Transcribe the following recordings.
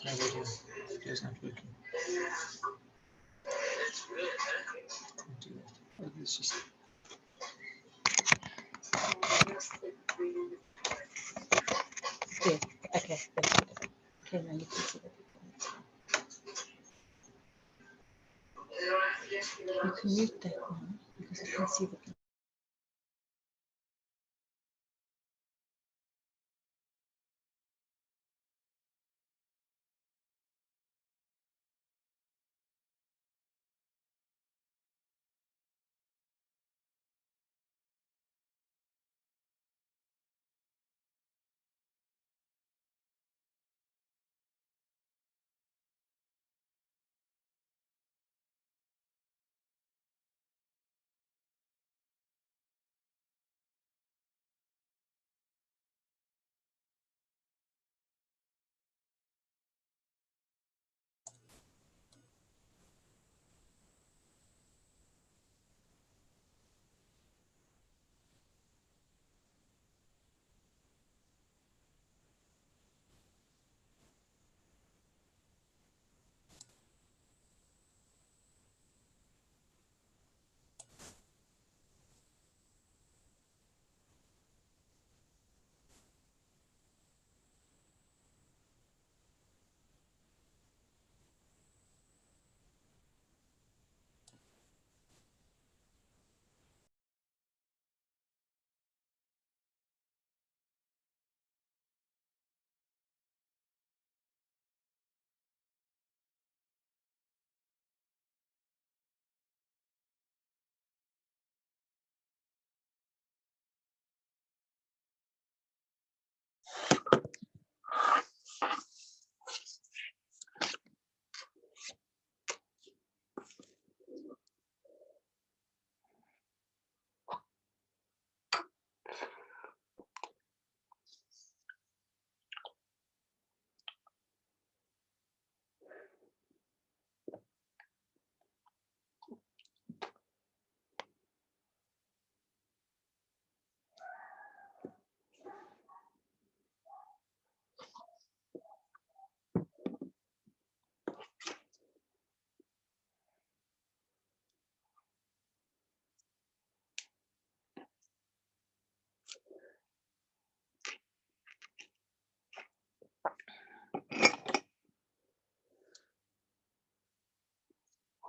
my video is not working. Do that. Oh, it's just. Yeah. Okay. That's good. Okay, now you can see the people. You can mute that one because I can see the people.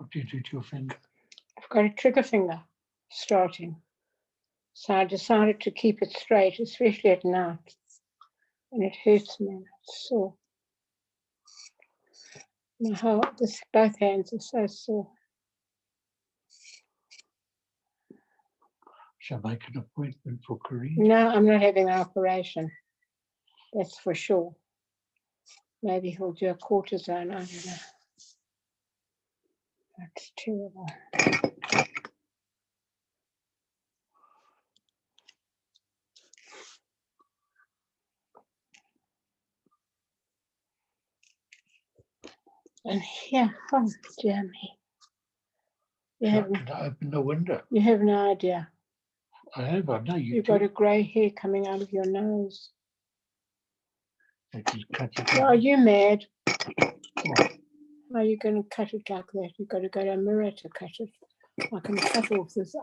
What do you do to your finger? I've got a trigger finger starting. So I decided to keep it straight, especially at night. And it hurts me. It's sore. Both hands are so sore. Shall I make an appointment for Korea? No, I'm not having an operation. That's for sure. Maybe he'll do a cortisone. I don't know. That's terrible. And here, oh dear me. Did I open the window? You have no idea. I have, I know you You've do. got a grey hair coming out of your nose. I just cut it Are off. you mad? Oh, How are you going to cut it like that? You've got to go to a mirror to cut it. I can cut off this.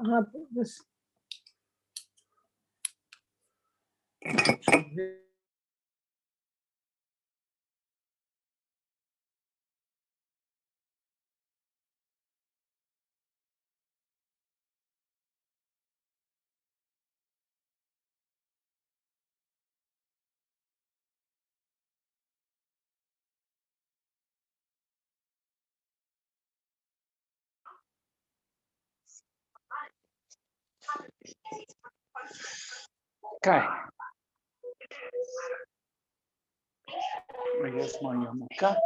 okay. Here's my yarmulke.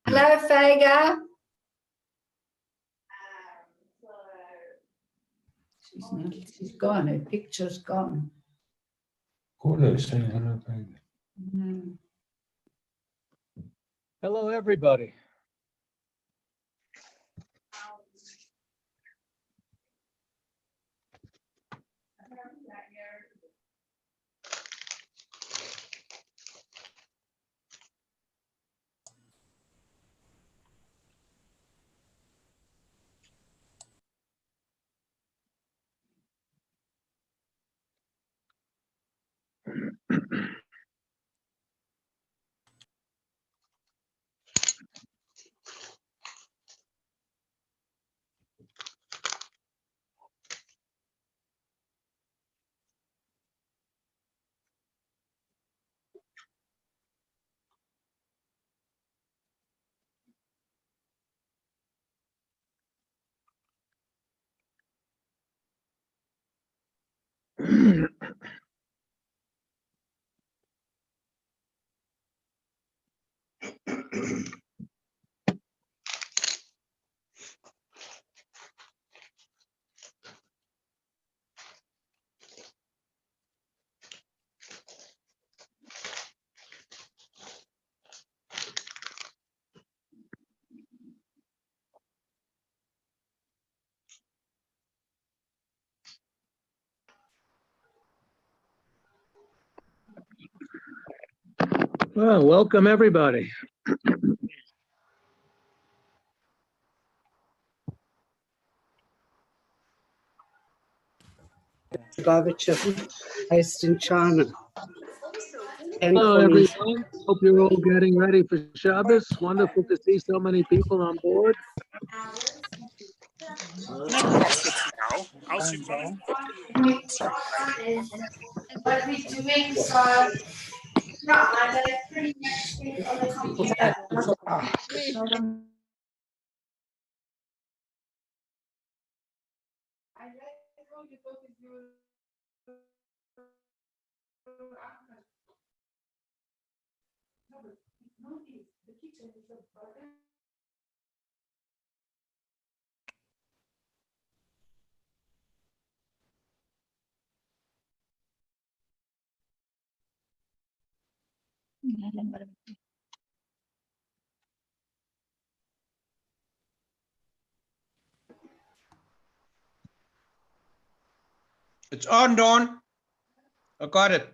Hello, Faga. She's gone. Her picture's gone. Hello, saying hello, baby. Mm. Hello, everybody. Well, welcome, everybody. Gorbachev based in China. And Hello, calling- everyone. Hope you're all getting ready for Shabbos. Wonderful to see so many people on board. Nou, als u van What are we doing? So, no, I'm pretty much on the computer. It's on, Dawn. I got it.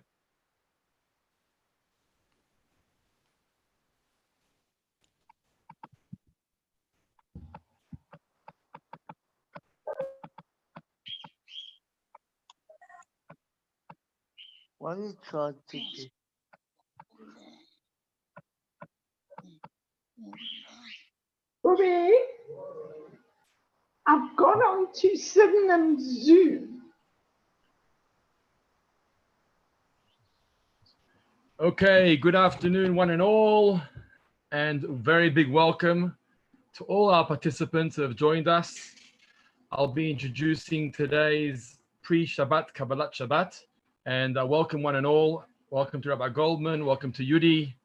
Why are you trying to do? Bobby, I've gone on to Sydenham Zoo. Okay, good afternoon, one and all, and very big welcome to all our participants who have joined us I'll be introducing today's pre-Shabbat Kabbalat Shabbat, and welcome one and all. Welcome to Rabbi Goldman, welcome to Yudi,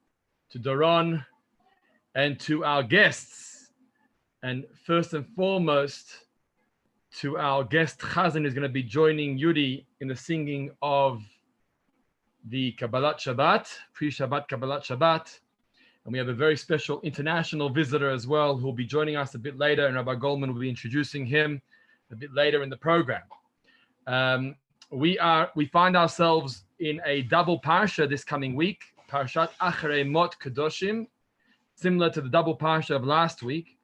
to Doron, and to our guests. And first and foremost, to our guest Chazan, who's going to be joining Yudi in the singing of the Kabbalat Shabbat, pre-Shabbat Kabbalat Shabbat. And we have a very special international visitor as well, who will be joining us a bit later, and Rabbi Goldman will be introducing him a bit later in the program. We find ourselves in a double parsha this coming week, Parshat Acharei Mot Kedoshim, similar to the double parsha of last week.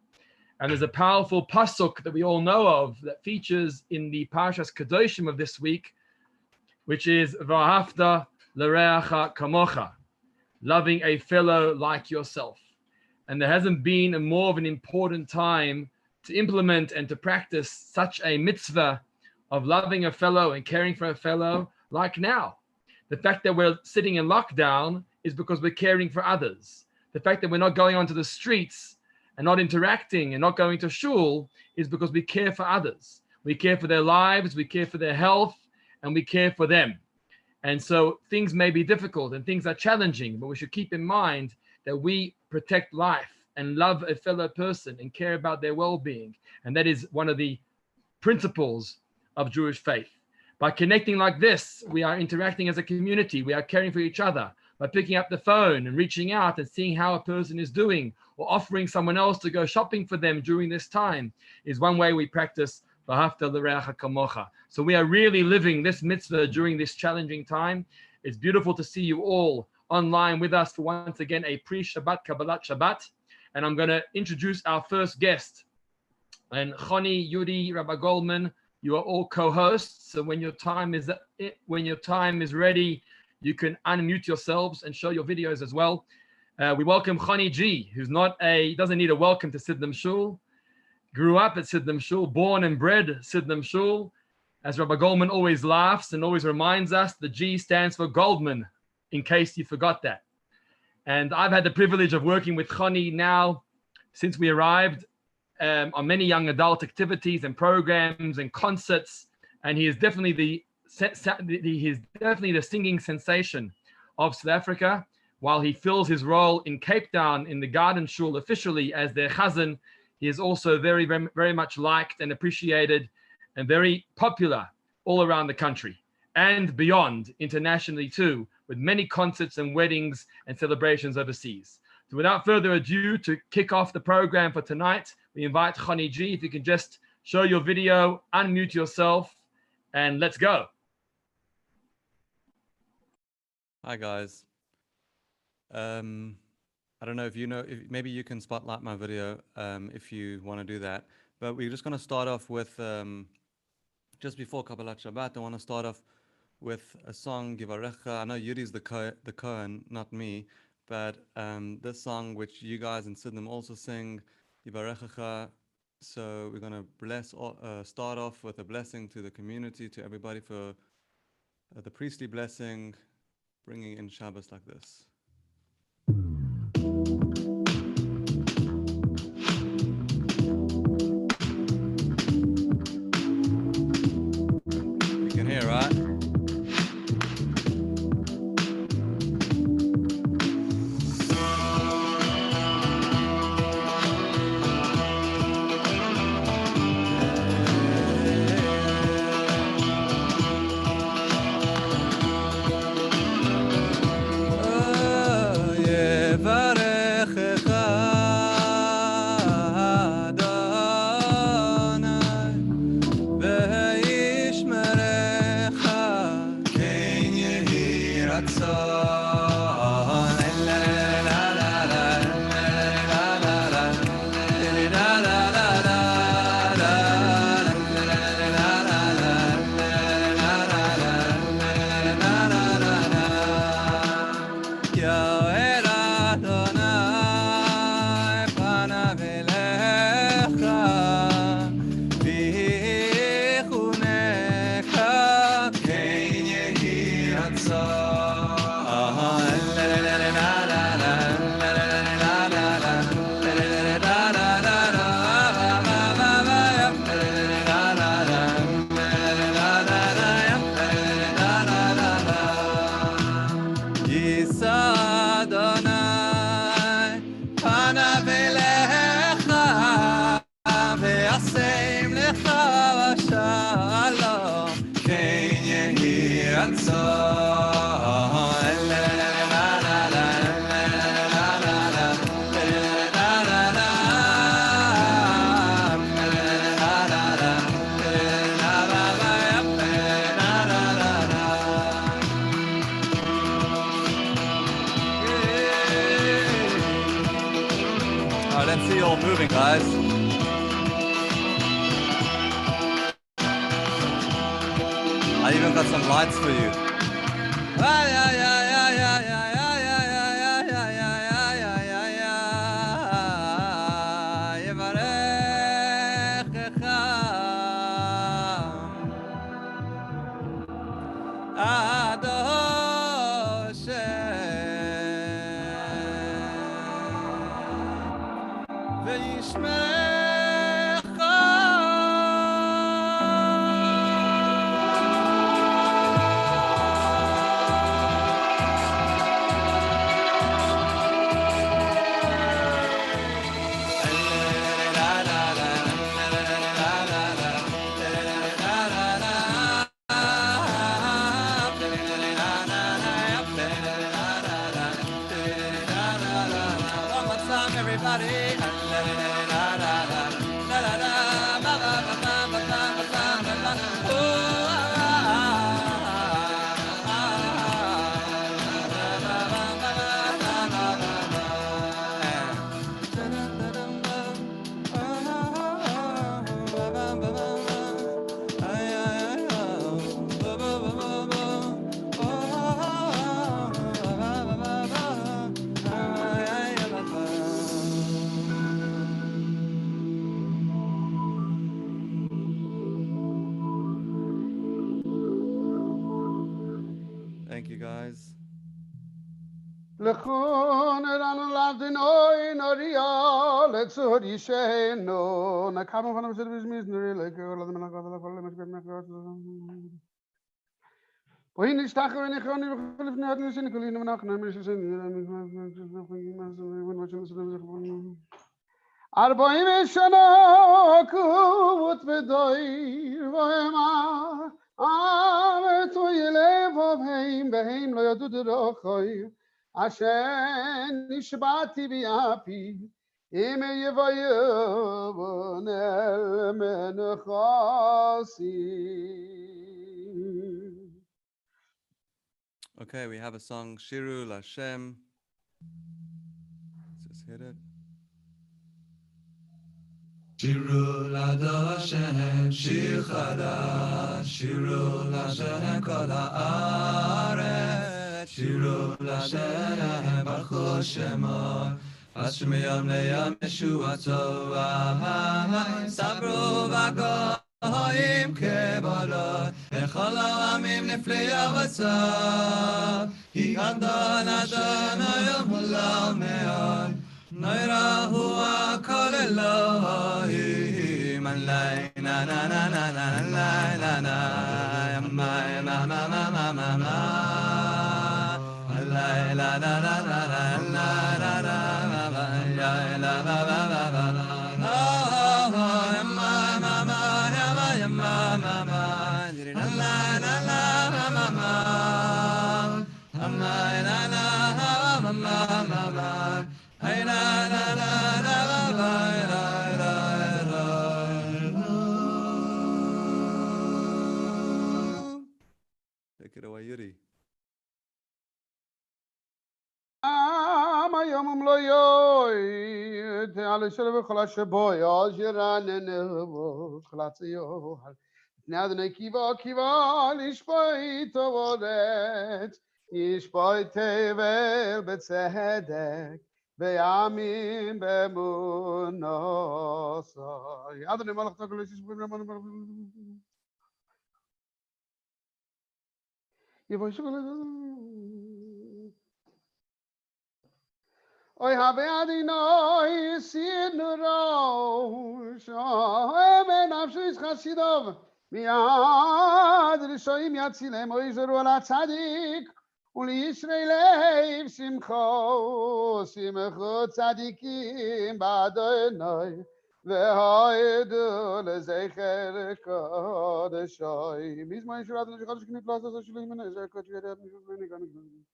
And there's a powerful pasuk that we all know of that features in the Parshas Kedoshim of this week, which is V'ahavta l'reacha kamocha, loving a fellow like yourself. And there hasn't been a more of an important time to implement and to practice such a mitzvah of loving a fellow and caring for a fellow like now. The fact that we're sitting in lockdown is because we're caring for others. The fact that we're not going onto the streets and not interacting and not going to shul is because we care for others. We care for their lives, we care for their health, and we care for them. And so things may be difficult and things are challenging, but we should keep in mind that we protect life and love a fellow person and care about their well-being. And that is one of the principles of Jewish faith. By connecting like this, we are interacting as a community. We are caring for each other. By picking up the phone and reaching out and seeing how a person is doing, or offering someone else to go shopping for them during this time, is one way we practice V'ahavta l'reacha kamocha. So we are really living this mitzvah during this challenging time. It's beautiful to see you all online with us for once again a pre-Shabbat Kabbalat Shabbat. And I'm going to introduce our first guest. And Choni, Yudi, Rabbi Goldman, you are all co-hosts. So when your time is ready, you can unmute yourselves and show your videos as well. We welcome Choni G, who's doesn't need a welcome to Sidnam Shul. Grew up at Sidnam Shul, born and bred Sidnam Shul. As Rabbi Goldman always laughs and always reminds us, the G stands for Goldman, in case you forgot that. And I've had the privilege of working with Choni now since we arrived on many young adult activities and programs and concerts. And he is definitely the singing sensation of South Africa. While he fills his role in Cape Town in the Garden Shul officially as their Chazan, he is also very, very, very much liked and appreciated and very popular all around the country and beyond, internationally too, with many concerts and weddings and celebrations overseas. So without further ado, to kick off the program for tonight, we invite Choni G. If you can just show your video, unmute yourself, and let's go. Hi guys. I don't know if you know, maybe you can spotlight my video if you want to do that. But we're just going to start off with, just before Kabbalat Shabbat, I want to start off with a song, Givarecha. I know Yudi's the Kohen, not me, but this song, which you guys in Sidnam also sing, Givarecha. So we're going to start off with a blessing to the community, to everybody for the priestly blessing, bringing in Shabbos like this. Here, right? let's see you all moving, guys. I even got some lights for you. Thank you, guys. Lechon eran lavdin oi noria letzori sheno na kamen van de mis nuri like la de manaka la kolle mes ben mek Poin is tag wenn ich gewoon gelif net in sin kolin manaka na mis sin Arbaim shana kut bedoir vema Amet oyelev obheim beheim lo yadud rochoy Ashen nishbati biapi Ime yevayevon el menachasi. Okay, we have a song, Shiru Lashem. Let's just hit it. Shiru Ladoshem, Shir Chadash, Shiru Lashem Kol Haaretz, Shiru Lashem Baruch Shemo, Ashmiyam Leyam Yeshuato, Sabru Vagoyim Kebalot, Echol Ha'amim Nifli Avatzah, Hi Adon Adonai Yom Hulal Me'od, Noira Hua Kol Elohim, Alay na na na na na na na na, Amay ma ma ma ma ma ma, Alay la la la la la la la la, Alay la la la la la la. Oh, Amay ma ma Amay ma ma ma, Alay la la la la la, Amay la la la la la la. Hey la la la la la la la la. Take it away, Yuri. Amayom lo yoy te ale shelve kholash boy ajran nevo khlatzio now the kiva lishpoy tovodet ishpoy tevel betzedek be'amim be'munosay adne malach takolish Oy habe adinoi sin rosh ben afshis chasidov miad rishoim yatzilem oy zeru ala tzadik uli yisraelev simcho tzadikim ba'adonai ve'hoidu lezecher kodeshoi mizman shurat lezecher shkini plazas shlim nezer kodsheret mishuveni ganim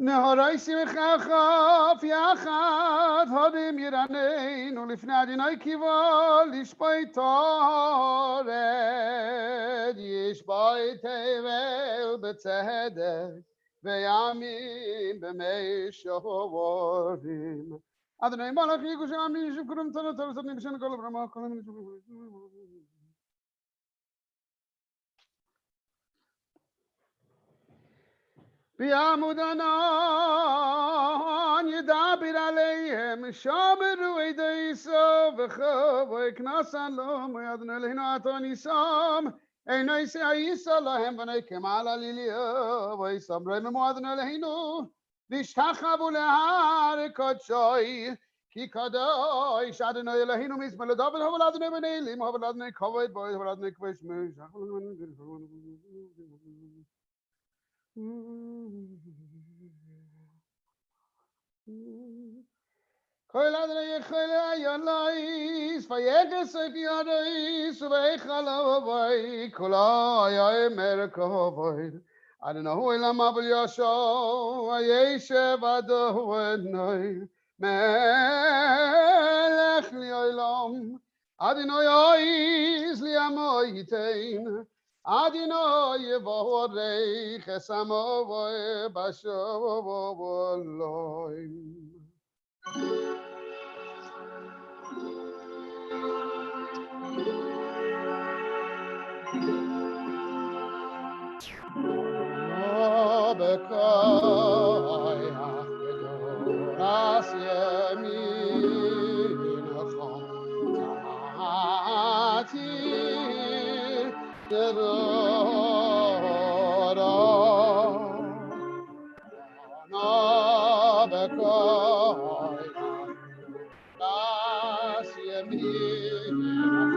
נהורייסי מחכף יחד הודים ירננו לפני אדינוי קיבול לשפוי תורד ישפוי תבל בצדק ויאמין במי שורים אדוני מלך יגוש עמי ישב כולם תורת תורת תורת בשן כל ברמה כל מיני بعمود أنان يدابر عليهم شامروا يديسوا بخوف ويكناسن لهم ويدن لهنا أتوني سام أين يسعيسا لهم ونيكم على ليليا ويسام ريم موادن لهنا بيشتخبوا لهار كتشوي كي كداي شادنا لهنا ميسم لدابل هو لادن بنيلم هو لادن كويت بوي هو لادن كويش مش כל אדוני יחלה ינאיס ויגס את ידייס ויחלה בוי כולה יאמר כבוי אדוני הוא אילם אבל ישוע וישב אדוני מלך לי עולם אדוני יאיס לי עמו ייתן אדוני יבורך עמו ובשוב ובלוים בקוי אחדורס ימינכם תמתי ירורה בקוי אחדורס ימינכם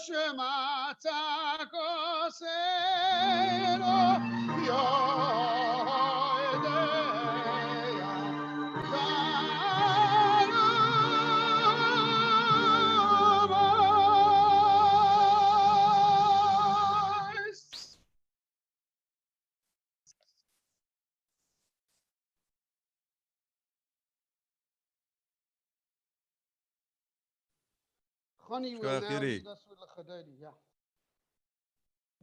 שמעת כוסנו Honey will Shkoyach, now Yuri. lead us with L'chadodi. Yeah.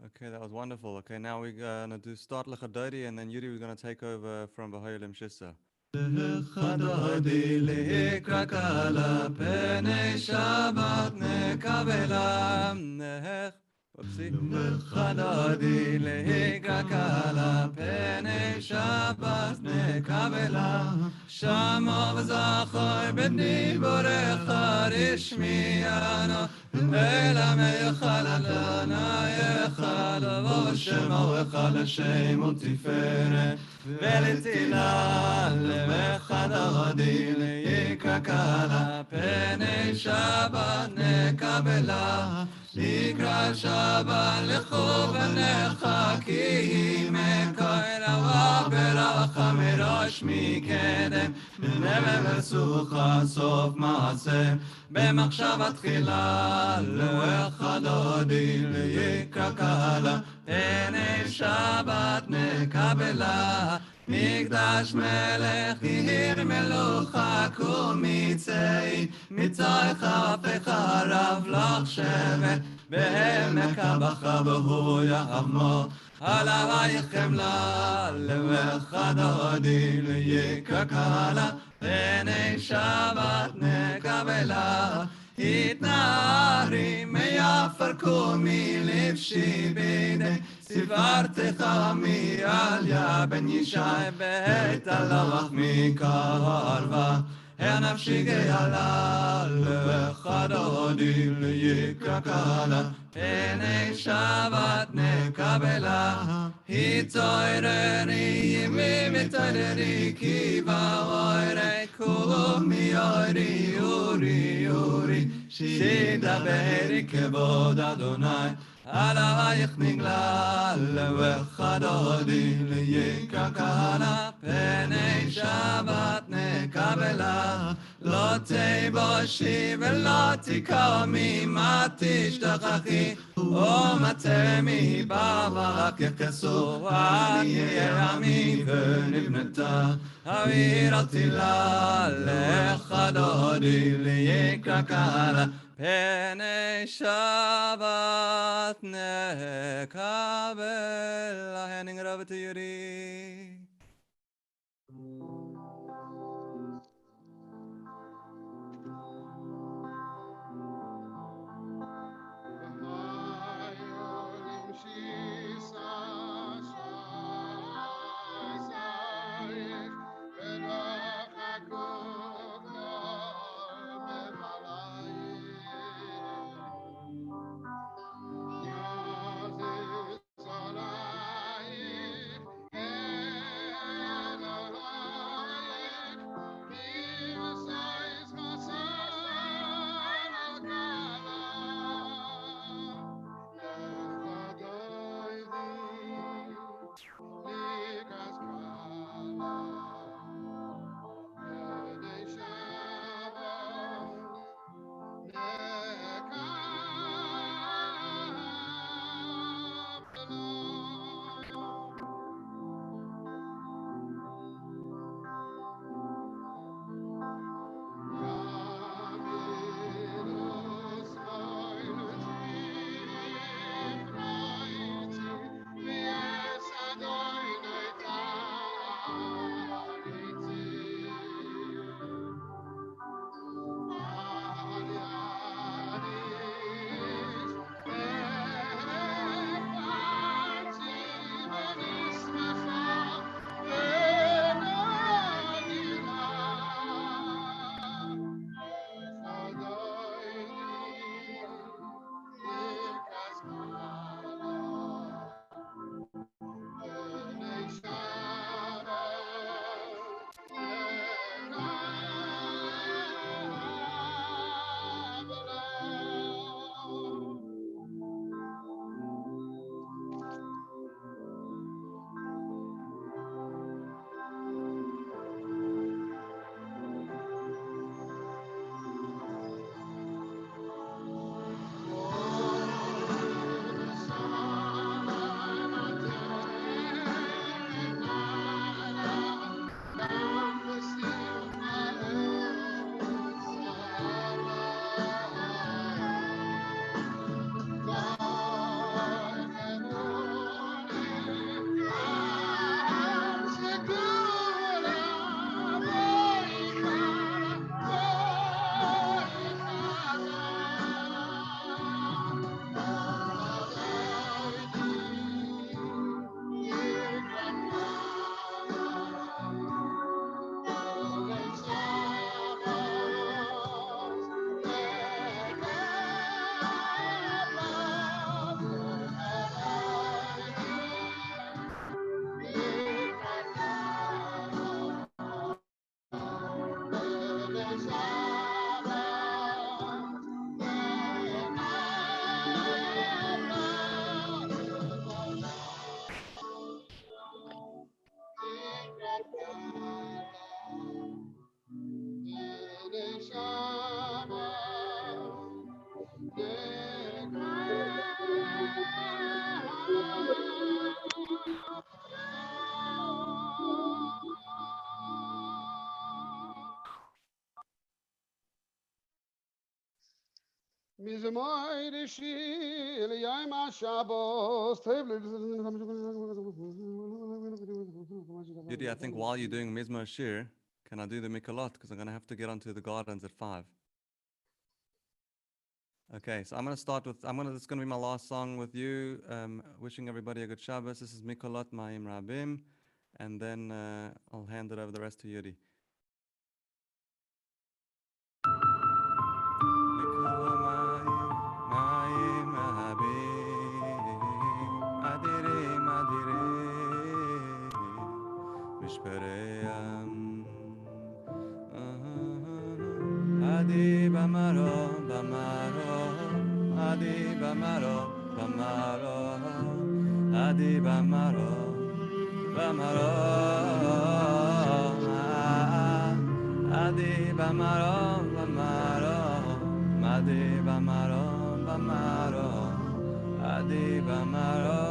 Okay, that was wonderful. Okay, now we're gonna do start Lechadodi, and then Yuri was gonna take over from Baholim Shissa. Lechadodi likra kala pene Shabbat nekabela nech. Oopsie. Lechadodi likra kala pene Shabbat nekabela Shama v'zachoy b'ni borecha rishmiyano Ela meichal Adonai echal v'shemo echal Hashem u'tiferet ולתהילה למחדודי ליקרא קלה פני שבת נקבלה לקראת שבת לכו בניך כי מכל רבה ברכה מראש מקדם בנבל סוכה סוף מעשה במחשבה תחילה לחדודי ליקרא קלה פני שבת נקבלה מקדש מלך עיר מלוכה קומיצי מצי כפיך רב לך שבט בעמק הבכה והוא יעמו עלייך חמלה לחדודי ליקרא קלה פני שבת נקבלה התנערי מיפרקו מלבשי בידי סיפרתך מעליה בן ישי בית הלך מקרבה הנפשי גאלה לחדודי ליקרא קלה פני שבת נקבלה התעוררי ימי מתעוררי כי באורי קומי אורי אורי אורי שידברי כבוד אדוני עלייך נגלה לחדודי ליקרא קלה פני שבת נקבלה לא תבושי ולא תקומי מה תשתכחי ומטה מברך יכסו עניי עמי ונבנתה אווירתי לה לחדודי ליקרא קלה פני שבת נקבלה. Handing it over to Yuri. מזמור שיר ליום השבוס. Yudi, I think while you're doing Mizmor Shir, can I do the Mikolot? Because I'm going to have to get onto the gardens at 5. Okay, so I'm going to start with, this is going to be my last song with you. Wishing everybody a good Shabbos. This is Mikolot Ma'im Rabim. And then I'll hand it over the rest to Yudi. Adi bamaro, bamaro, adi bamaro, bamaro, adi bamaro, bamaro, adi bamaro, bamaro, adi bamaro, bamaro, adi bamaro,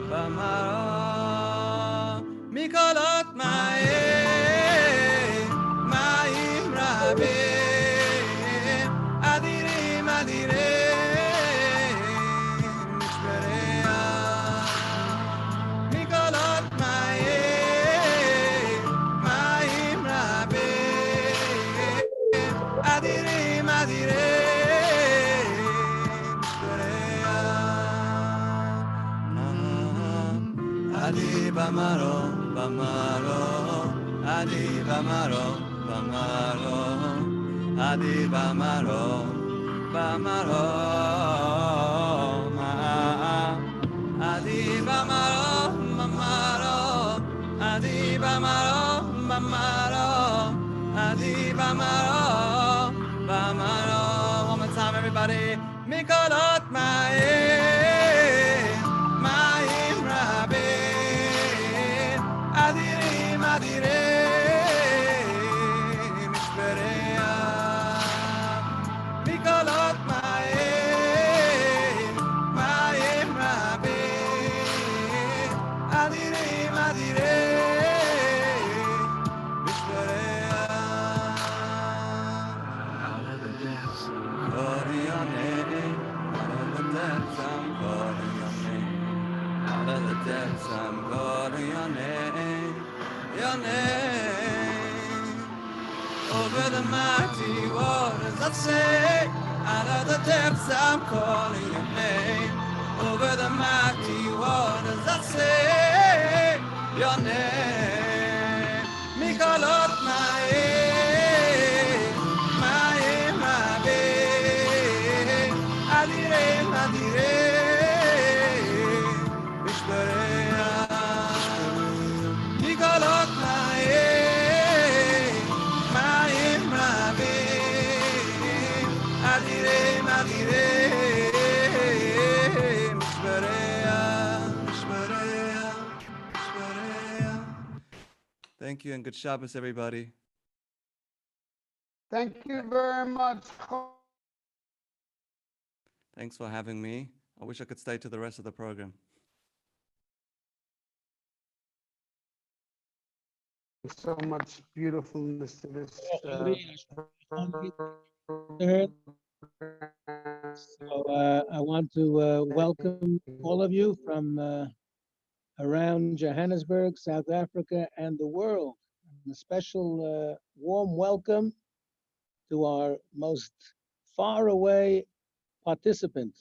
bamaro, mikolot ma'im, ma'im rabim, adirim, adirim, mishpereah, mikolot ma'im, ma'im rabim, adirim, adirim, mishpereah, adi bamaro, bamaro, adi bamaro, bamaro, adi bamaro, bamaro, adi bamaro, bamaro, adi bamaro, bamaro, adi bamaro, bamaro. One more time, everybody. Mikolot ma'im, ma'im rabim, adirim, adirim, mishpereah, mikolot ma'im, ma'im rabim, adirim, adirim, mishpereah. Koriyane, out of the depths I'm Koriyane, out of the depths I'm Koriyane, your name. Over the mighty waters I'll say, out of the depths I'm calling your name. Over the mighty waters I'll say, your name. Mikolot ma'im, ma'im rabim, adirim, adirim, mishpereah, mikolot ma'im, ma'im rabim, adirim, adirim, mishpereah, mishpereah, mishpereah. Thank you and good Shabbos, everybody. Thank you very much. Thanks for having me. I wish I could stay to the rest of the program. So much beautifulness to this. I want to welcome all of you from around Johannesburg, South Africa, and the world. And a special warm welcome to our most faraway participant,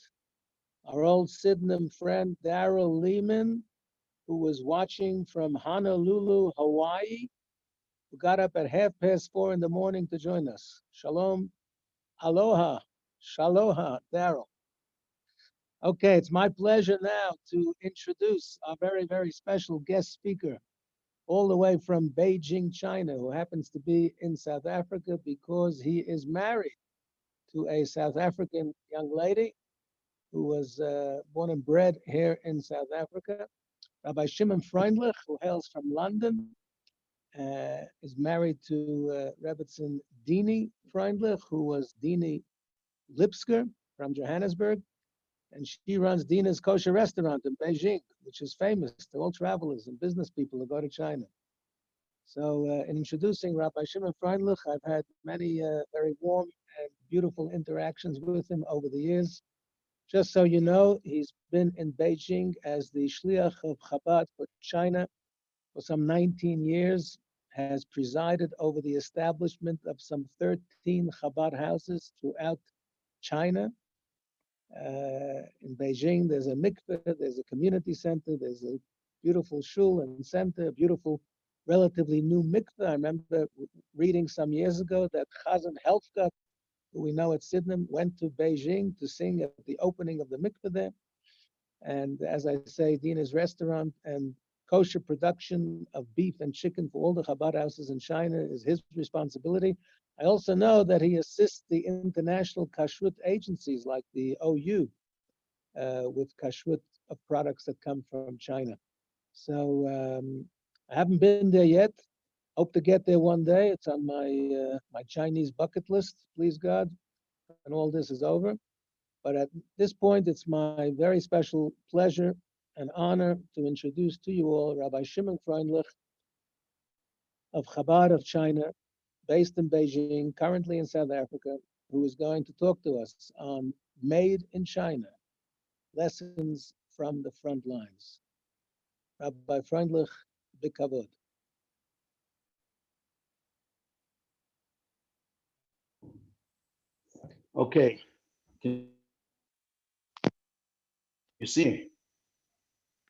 our old Sydenham friend, Darrell Lehman, who was watching from Honolulu, Hawaii, who got up at 4:30 in the morning to join us. Shalom, aloha, shaloha, Darrell. Okay, it's my pleasure now to introduce our very, very special guest speaker, all the way from Beijing, China, who happens to be in South Africa because he is married to a South African young lady who was born and bred here in South Africa. Rabbi Shimon Freundlich, who hails from London, is married to Rebbetzin Dini Freundlich, who was Dini Lipsker from Johannesburg. And she runs Dina's Kosher Restaurant in Beijing, which is famous to all travelers and business people who go to China. So in introducing Rabbi Shimon Freundlich, I've had many very warm and beautiful interactions with him over the years. Just so you know, he's been in Beijing as the Shliach of Chabad for China for some 19 years, has presided over the establishment of some 13 Chabad houses throughout China. In Beijing, there's a mikveh, there's a community center, there's a beautiful shul and center, a beautiful, relatively new mikveh. I remember reading some years ago that Chazan Helfgott, who we know at Sydenham, went to Beijing to sing at the opening of the mikveh there. And as I say, Dina's restaurant and kosher production of beef and chicken for all the Chabad houses in China is his responsibility. I also know that he assists the international kashrut agencies like the OU with kashrut of products that come from China. So I haven't been there yet. Hope to get there one day. It's on my Chinese bucket list, please God, and all this is over. But at this point, it's my very special pleasure and honor to introduce to you all Rabbi Shimon Freundlich of Chabad of China, based in Beijing, currently in South Africa, who is going to talk to us on Made in China, Lessons from the Front Lines. Rabbi Freundlich, big kavod. Okay. Can you see me?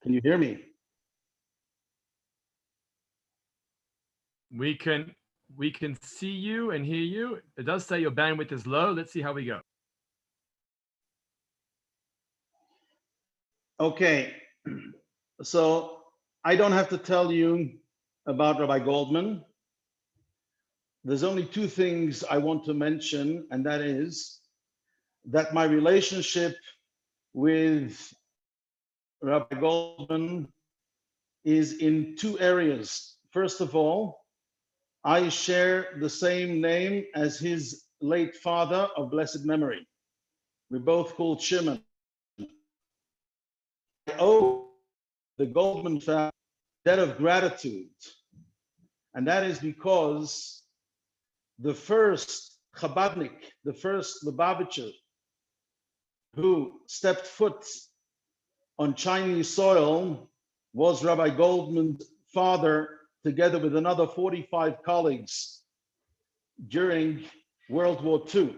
Can you hear me? We can see you and hear you. It does say your bandwidth is low. Let's see how we go. Okay. So I don't have to tell you about Rabbi Goldman. There's only two things I want to mention, and that is that my relationship with Rabbi Goldman is in two areas. First of all, I share the same name as his late father of blessed memory. We're both called Shimon. I owe the Goldman family a debt of gratitude, and that is because the first Chabadnik, the first Lubavitcher who stepped foot on Chinese soil was Rabbi Goldman's father, together with another 45 colleagues during World War II.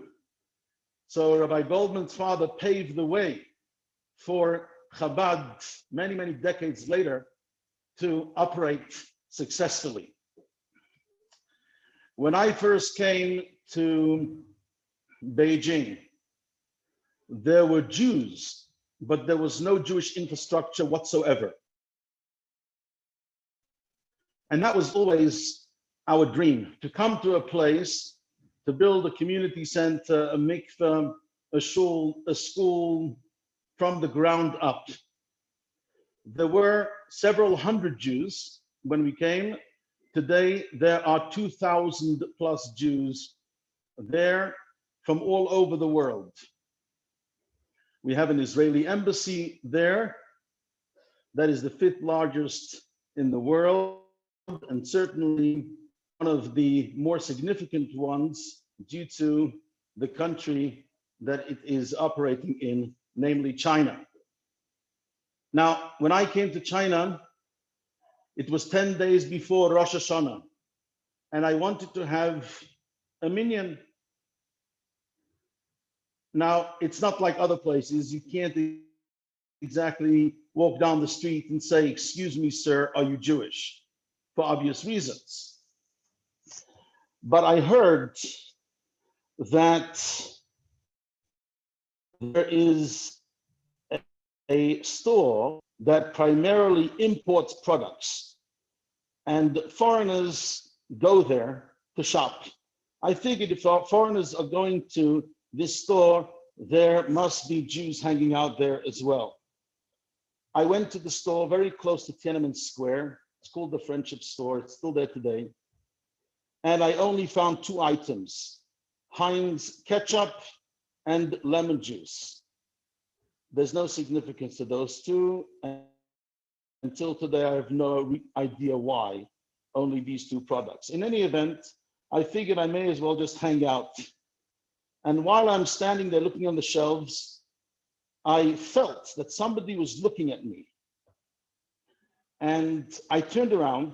So Rabbi Goldman's father paved the way for Chabad many, many decades later to operate successfully. When I first came to Beijing, there were Jews, but there was no Jewish infrastructure whatsoever. And that was always our dream, to come to a place, to build a community center, a mikveh, a shul, a school from the ground up. There were several hundred Jews when we came. Today, there are 2,000 plus Jews there from all over the world. We have an Israeli embassy there. That is the 5th largest in the world, and certainly one of the more significant ones due to the country that it is operating in, namely China. Now, when I came to China, it was 10 days before Rosh Hashanah, and I wanted to have a minyan. Now, it's not like other places. You can't exactly walk down the street and say, "Excuse me, sir, are you Jewish?" for obvious reasons. But I heard that there is a store that primarily imports products, and foreigners go there to shop. I figured if our foreigners are going to this store, there must be Jews hanging out there as well. I went to the store very close to Tiananmen Square. It's called the Friendship Store. It's still there today. And I only found 2 items, Heinz ketchup and lemon juice. There's no significance to those two. And until today, I have no idea why only these 2 products. In any event, I figured I may as well just hang out And while I'm standing there looking on the shelves, I felt that somebody was looking at me. And I turned around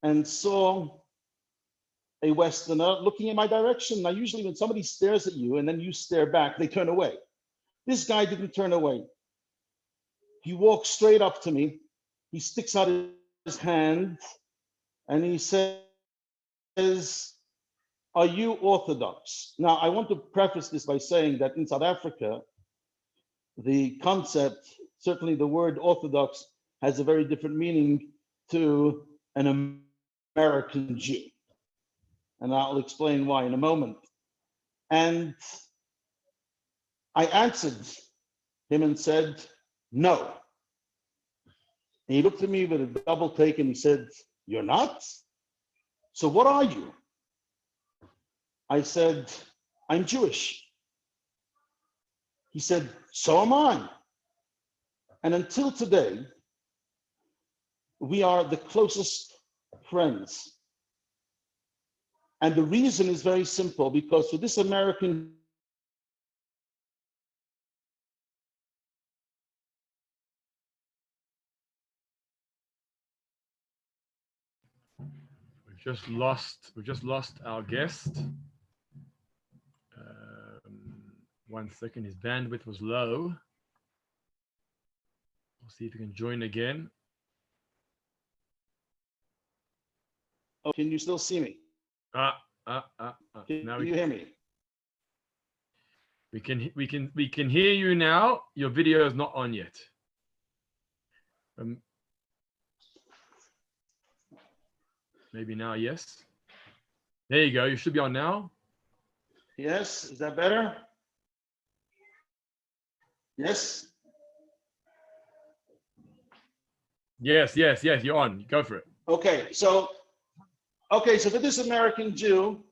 and saw a Westerner looking in my direction. Now, usually when somebody stares at you and then you stare back, they turn away. This guy didn't turn away. He walks straight up to me. He sticks out his hand and he says, "Are you Orthodox?" Now, I want to preface this by saying that in South Africa, the concept, certainly the word Orthodox, has a very different meaning to an American Jew. And I'll explain why in a moment. And I answered him and said, "No." And he looked at me with a double take and he said, "You're not? So what are you?" I said, "I'm Jewish." He said, "So am I." And until today, we are the closest friends. And the reason is very simple, because for this American We've just lost our guest. 1 second, his bandwidth was low. We'll see if he can join again. Oh, can you still see me? Now you hear me? We can hear you now. Your video is not on yet. Maybe now, yes. There you go. You should be on now. Yes, is that better? Yes. Yes, you're on. Go for it. Okay, so for this American Jew,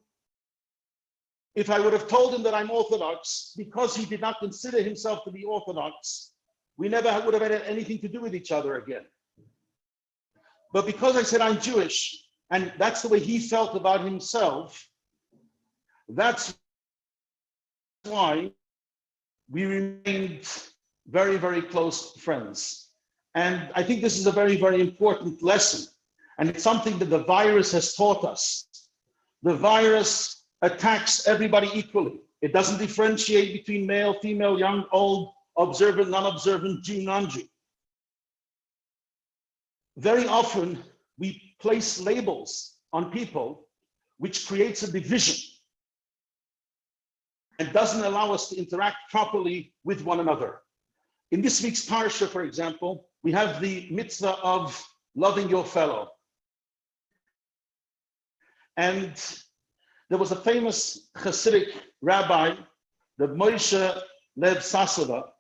if I would have told him that I'm Orthodox, because he did not consider himself to be Orthodox, we never would have had anything to do with each other again. But because I said I'm Jewish, and that's the way he felt about himself, that's why we remained very, very close friends. And I think this is a very, very important lesson. And it's something that the virus has taught us. The virus attacks everybody equally. It doesn't differentiate between male, female, young, old, observant, non-observant, Jew, non-Jew. Very often we place labels on people, which creates a division and doesn't allow us to interact properly with one another. In this week's parsha, for example, we have the mitzvah of loving your fellow. And there was a famous Hasidic rabbi, the Moshe Lev Sasova,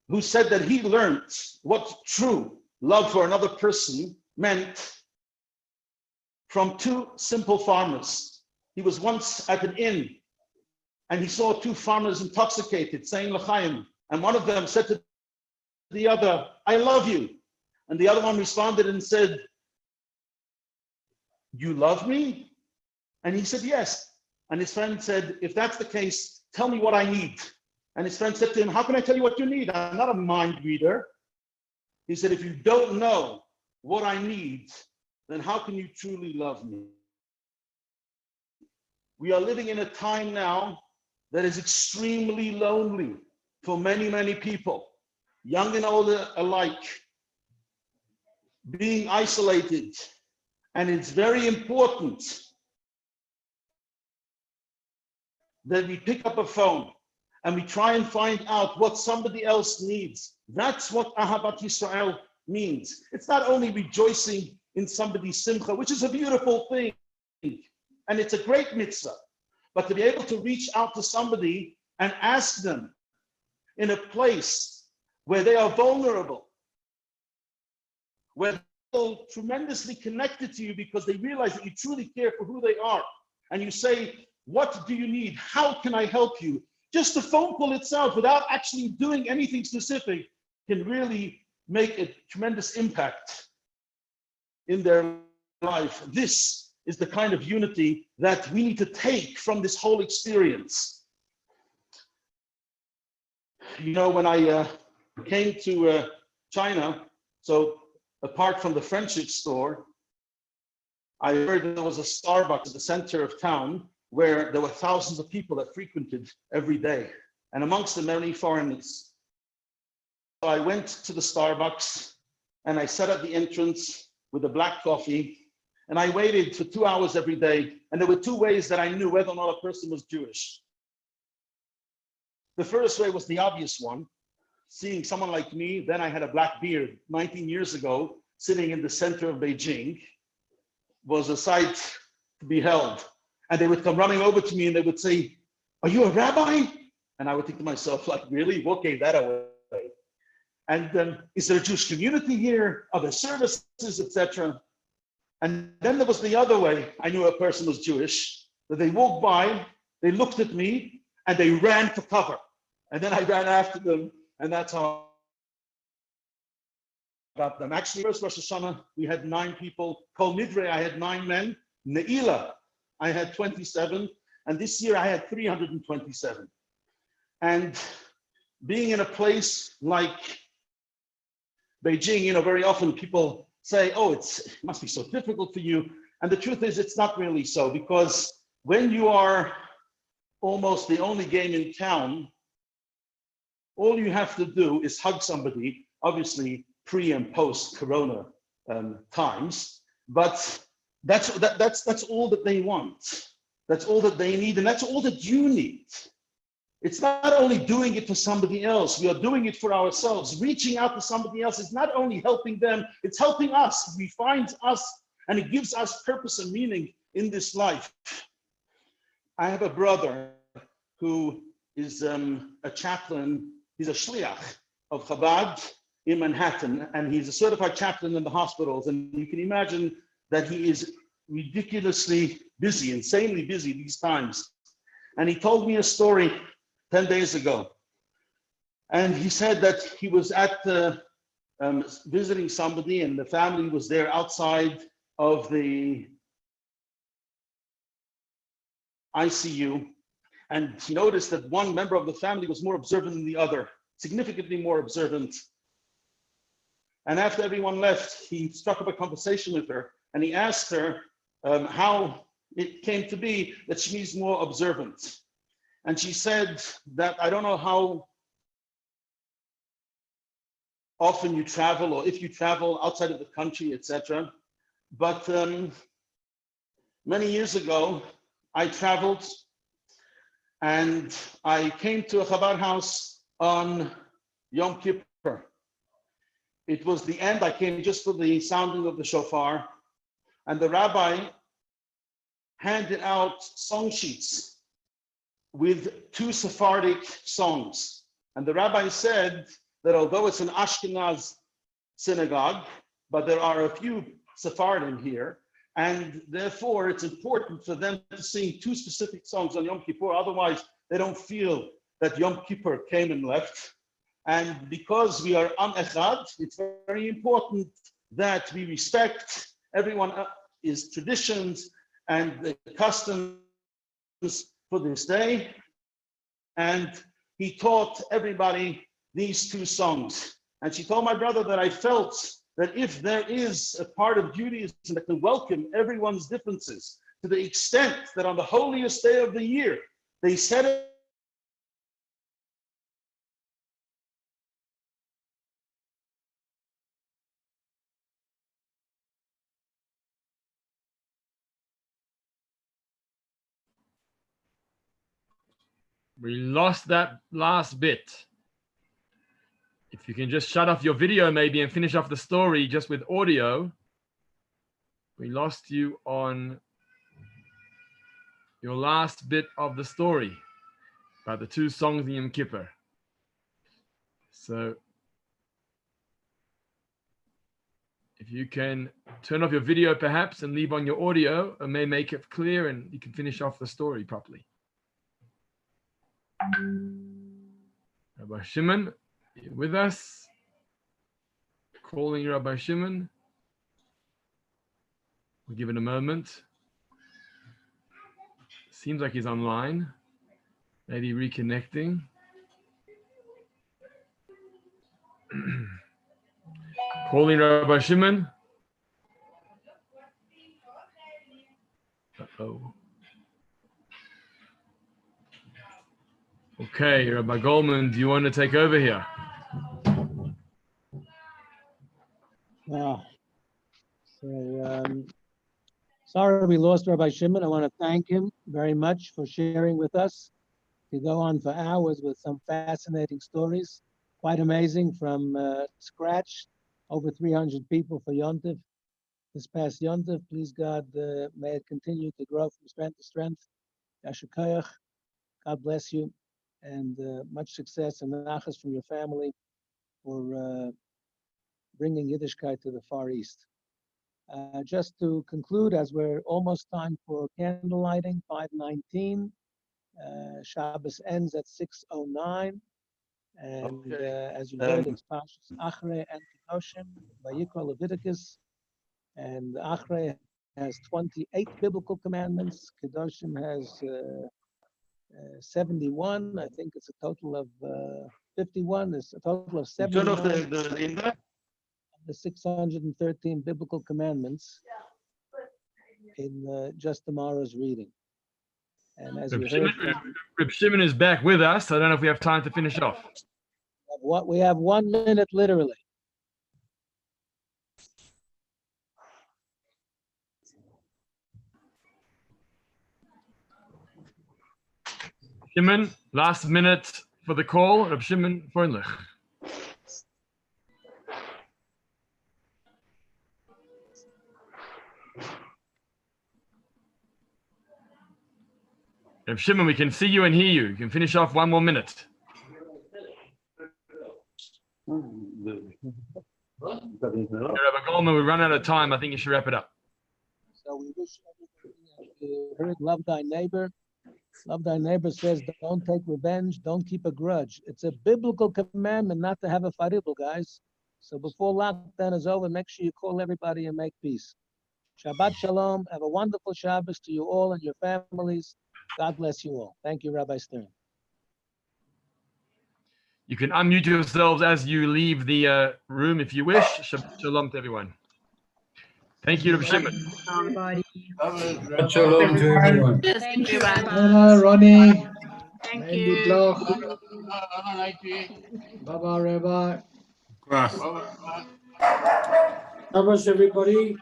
who said that he learned what true love for another person meant from two simple farmers. He was once at an inn and he saw two farmers intoxicated, saying l'chaim, and one of them said to the other, "I love you." And the other one responded and said, "You love me?" And he said, "Yes." And his friend said, "If that's the case, tell me what I need." And his friend said to him, "How can I tell you what you need? I'm not a mind reader." He said, "If you don't know what I need, then how can you truly love me?" We are living in a time now that is extremely lonely for many, many people, young and older alike, being isolated. And it's very important that we pick up a phone and we try and find out what somebody else needs. That's what Ahavat Yisrael means. It's not only rejoicing in somebody's simcha, which is a beautiful thing, and it's a great mitzvah, but to be able to reach out to somebody and ask them in a place where they are vulnerable, where they feel tremendously connected to you because they realize that you truly care for who they are. And you say, "What do you need? How can I help you?" Just the phone call itself, without actually doing anything specific, can really make a tremendous impact in their life. This is the kind of unity that we need to take from this whole experience. You know, when I came to China, so apart from the friendship store, I heard there was a Starbucks at the center of town where there were thousands of people that frequented every day, and amongst them many foreigners. So I went to the Starbucks and I sat at the entrance with a black coffee, and I waited for 2 hours every day. And there were two ways that I knew whether or not a person was Jewish. The first way was the obvious one. Seeing someone like me, then I had a black beard 19 years ago, sitting in the center of Beijing, was a sight to be held. And they would come running over to me and they would say, "Are you a rabbi?" And I would think to myself, like, really? What gave that away? And is there a Jewish community here? Are there services, etc.? And then there was the other way I knew a person was Jewish, that they walked by, they looked at me, and they ran for cover. And then I ran after them, and that's how I got them. Actually, first Rosh Hashanah, we had 9 people. Kol Nidre, I had 9 men. Ne'ilah, I had 27. And this year I had 327. And being in a place like Beijing, you know, very often people say, "Oh, it must be so difficult for you." And the truth is, it's not really so, because when you are almost the only game in town, all you have to do is hug somebody, obviously pre and post Corona times, but that's all that they want. That's all that they need, and that's all that you need. It's not only doing it for somebody else, we are doing it for ourselves. Reaching out to somebody else is not only helping them, it's helping us. It refines us, and it gives us purpose and meaning in this life. I have a brother who is a chaplain. He's a shliach of Chabad in Manhattan, and he's a certified chaplain in the hospitals. And you can imagine that he is ridiculously busy, insanely busy these times. And he told me a story 10 days ago. And he said that he was at visiting somebody, and the family was there outside of the ICU. And he noticed that one member of the family was more observant than the other, significantly more observant. And after everyone left, he struck up a conversation with her, and he asked her how it came to be that she's more observant. And she said that, "I don't know how often you travel, or if you travel outside of the country, etc. But many years ago, I traveled and I came to a Chabad house on Yom Kippur. It was the end. I came just for the sounding of the shofar, and the rabbi handed out song sheets with 2 Sephardic songs. And the rabbi said that although it's an Ashkenaz synagogue, but there are a few Sephardim here, and therefore it's important for them to sing 2 specific songs on Yom Kippur, otherwise they don't feel that Yom Kippur came and left. And because we are Am Echad, it's very important that we respect everyone's traditions and the customs for this day. And he taught everybody these 2 songs. And she told my brother that I felt that if there is a part of Judaism that can welcome everyone's differences, to the extent that on the holiest day of the year, they said it. We lost that last bit. If you can just shut off your video maybe and finish off the story just with audio. We lost you on your last bit of the story about the 2 songs in Yom Kippur. So if you can turn off your video perhaps and leave on your audio, it may make it clear and you can finish off the story properly. Rabbi Shimon, you with us? Calling Rabbi Shimon. We'll give it a moment. Seems like he's online. Maybe reconnecting. Calling Rabbi Shimon. Uh-oh. Okay, Rabbi Goldman, do you want to take over here? Wow. So, sorry we lost Rabbi Shimon. I want to thank him very much for sharing with us. To go on for hours with some fascinating stories. Quite amazing from scratch. Over 300 people for Yontif. This past Yontif, please God, may it continue to grow from strength to strength. Yasher Koyach, God bless you, and much success and nachas from your family for bringing Yiddishkeit to the Far East. Just to conclude, as we're almost time for candle lighting, 5:19. Shabbos ends at 6:09. And as you heard, it's Pashas Achrei and Kedoshim, Vayikra Leviticus. And Achrei has 28 biblical commandments. Kedoshim has 71. I think it's a total of 51. It's a total of 79. The 613 biblical commandments in just tomorrow's reading. And as you heard, Reb Shimon is back with us. I don't know if we have time to finish off. We have 1 minute literally. Shimon, last minute for the call. Reb Shimon Freundlich. Reb Shimon, we can see you and hear you. You can finish off 1 more minute. Rabbi Goldman, we run out of time. I think you should wrap it up. So we wish everybody, you heard, love thy neighbor. Love thy neighbor says, don't take revenge, don't keep a grudge. It's a biblical commandment not to have a faribel, guys. So before lockdown is over, make sure you call everybody and make peace. Shabbat Shalom. Have a wonderful Shabbos to you all and your families. God bless you all. Thank you, Rabbi Stern. You can unmute yourselves as you leave the room if you wish. Shabbat Shalom to everyone. Thank you, Rabbi Shimon. Shabbat Shalom to everyone. Thank you, Rabbi. Hello, Ronnie. Thank Andy you. Bloch. Baba Rabbi. Shabbos, everybody.